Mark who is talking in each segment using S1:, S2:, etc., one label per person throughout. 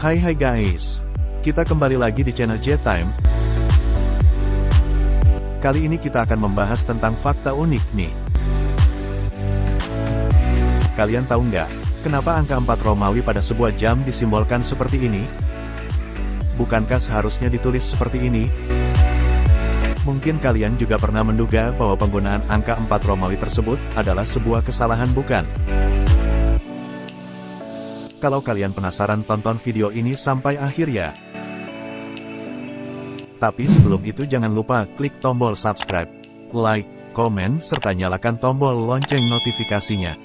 S1: Hai guys, kita kembali lagi di channel J-Time. Kali ini kita akan membahas tentang fakta unik nih. Kalian tahu nggak, kenapa angka 4 Romawi pada sebuah jam disimbolkan seperti ini? Bukankah seharusnya ditulis seperti ini? Mungkin kalian juga pernah menduga bahwa penggunaan angka 4 Romawi tersebut adalah sebuah kesalahan, bukan? Kalau kalian penasaran, tonton video ini sampai akhir ya. Tapi sebelum itu jangan lupa klik tombol subscribe, like, komen, serta nyalakan tombol lonceng notifikasinya.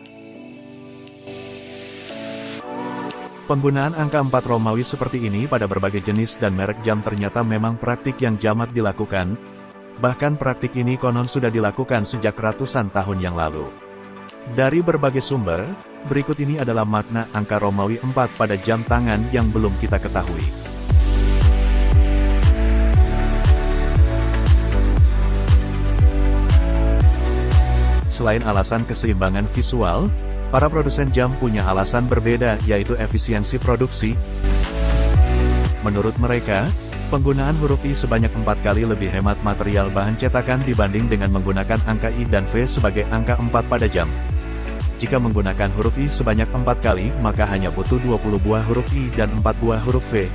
S1: Penggunaan angka 4 Romawi seperti ini pada berbagai jenis dan merek jam ternyata memang praktik yang jamak dilakukan. Bahkan praktik ini konon sudah dilakukan sejak ratusan tahun yang lalu. Dari berbagai sumber, berikut ini adalah makna angka Romawi 4 pada jam tangan yang belum kita ketahui. Selain alasan keseimbangan visual, para produsen jam punya alasan berbeda, yaitu efisiensi produksi. Menurut mereka, penggunaan huruf I sebanyak 4 kali lebih hemat material bahan cetakan dibanding dengan menggunakan angka I dan V sebagai angka 4 pada jam. Jika menggunakan huruf I sebanyak 4 kali, maka hanya butuh 20 buah huruf I dan 4 buah huruf V,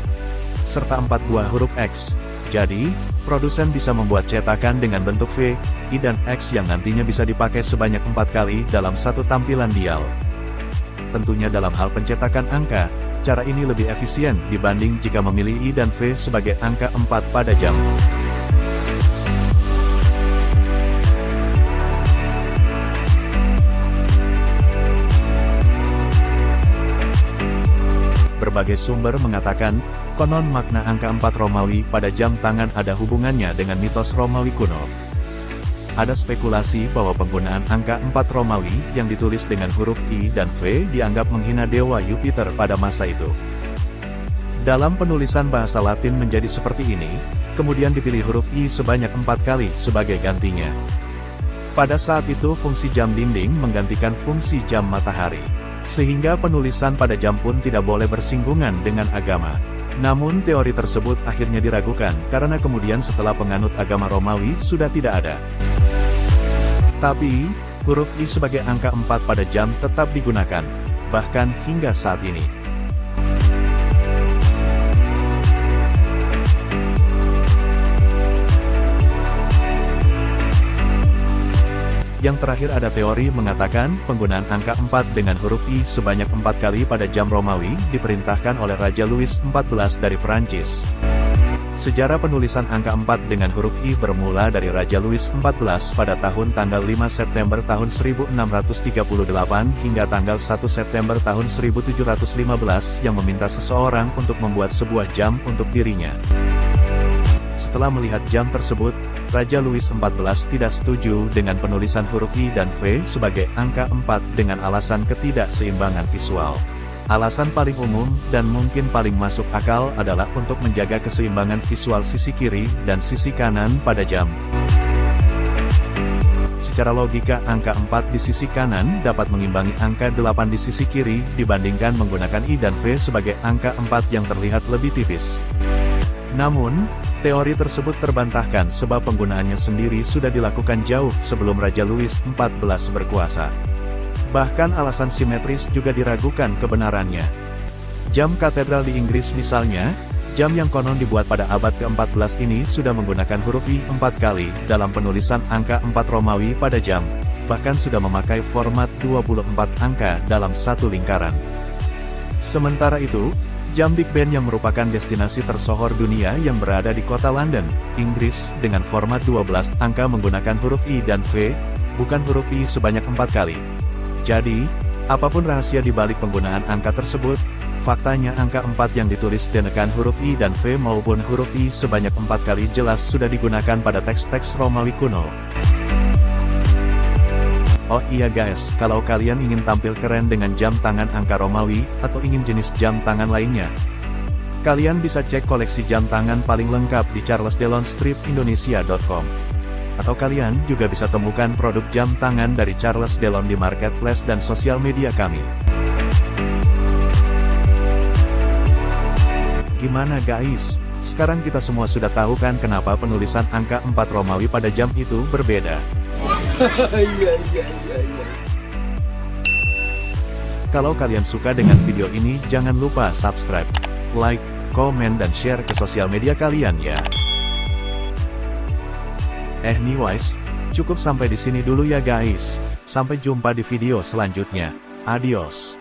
S1: serta 4 buah huruf X. Jadi, produsen bisa membuat cetakan dengan bentuk V, I dan X yang nantinya bisa dipakai sebanyak 4 kali dalam satu tampilan dial. Tentunya dalam hal pencetakan angka, cara ini lebih efisien dibanding jika memilih I dan V sebagai angka 4 pada jam. Berbagai sumber mengatakan, konon makna angka 4 Romawi pada jam tangan ada hubungannya dengan mitos Romawi kuno. Ada spekulasi bahwa penggunaan angka 4 Romawi yang ditulis dengan huruf I dan V dianggap menghina dewa Jupiter pada masa itu. Dalam penulisan bahasa Latin menjadi seperti ini, kemudian dipilih huruf I sebanyak 4 kali sebagai gantinya. Pada saat itu fungsi jam dinding menggantikan fungsi jam matahari, sehingga penulisan pada jam pun tidak boleh bersinggungan dengan agama. Namun teori tersebut akhirnya diragukan, karena kemudian setelah penganut agama Romawi sudah tidak ada. Tapi, huruf I sebagai angka 4 pada jam tetap digunakan, bahkan hingga saat ini. Yang terakhir ada teori mengatakan, penggunaan angka 4 dengan huruf I sebanyak 4 kali pada jam Romawi, diperintahkan oleh Raja Louis XIV dari Perancis. Sejarah penulisan angka 4 dengan huruf I bermula dari Raja Louis XIV pada tanggal 5 September tahun 1638 hingga tanggal 1 September tahun 1715 yang meminta seseorang untuk membuat sebuah jam untuk dirinya. Setelah melihat jam tersebut, Raja Louis XIV tidak setuju dengan penulisan huruf I dan V sebagai angka 4 dengan alasan ketidakseimbangan visual. Alasan paling umum, dan mungkin paling masuk akal adalah untuk menjaga keseimbangan visual sisi kiri dan sisi kanan pada jam. Secara logika, angka 4 di sisi kanan dapat mengimbangi angka 8 di sisi kiri, dibandingkan menggunakan I dan V sebagai angka 4 yang terlihat lebih tipis. Namun, teori tersebut terbantahkan sebab penggunaannya sendiri sudah dilakukan jauh sebelum Raja Louis XIV berkuasa. Bahkan alasan simetris juga diragukan kebenarannya. Jam katedral di Inggris misalnya, jam yang konon dibuat pada abad ke-14 ini sudah menggunakan huruf I 4 kali dalam penulisan angka 4 Romawi pada jam, bahkan sudah memakai format 24 angka dalam satu lingkaran. Sementara itu, jam Big Ben yang merupakan destinasi tersohor dunia yang berada di kota London, Inggris, dengan format 12 angka menggunakan huruf I dan V, bukan huruf I sebanyak 4 kali. Jadi, apapun rahasia di balik penggunaan angka tersebut, faktanya angka 4 yang ditulis dengan huruf I dan V maupun huruf I sebanyak 4 kali jelas sudah digunakan pada teks-teks Romawi kuno. Oh iya guys, kalau kalian ingin tampil keren dengan jam tangan angka Romawi, atau ingin jenis jam tangan lainnya, kalian bisa cek koleksi jam tangan paling lengkap di charlesdelon-indonesia.com. Atau kalian juga bisa temukan produk jam tangan dari Charles Delon di marketplace dan sosial media kami. Gimana guys? Sekarang kita semua sudah tahu kan kenapa penulisan angka 4 Romawi pada jam itu berbeda.
S2: Iya.
S1: Kalau kalian suka dengan video ini, jangan lupa subscribe, like, komen dan share ke sosial media kalian ya. Anyways, cukup sampai di sini dulu ya guys. Sampai jumpa di video selanjutnya. Adios.